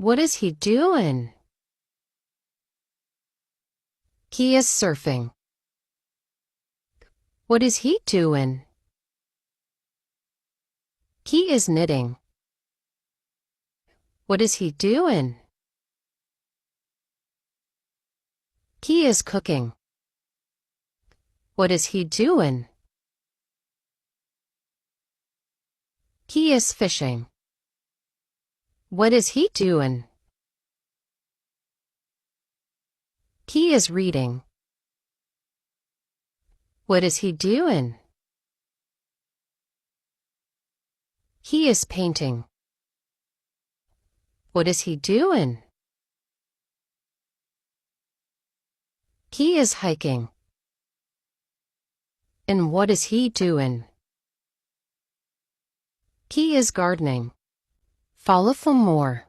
What is he doing? He is surfing. What is he doing? He is knitting. What is he doing? He is cooking. What is he doing? He is fishing. What is he doing? He is reading. What is he doing? He is painting. What is he doing? He is hiking. And what is he doing? He is gardening. Follow for more.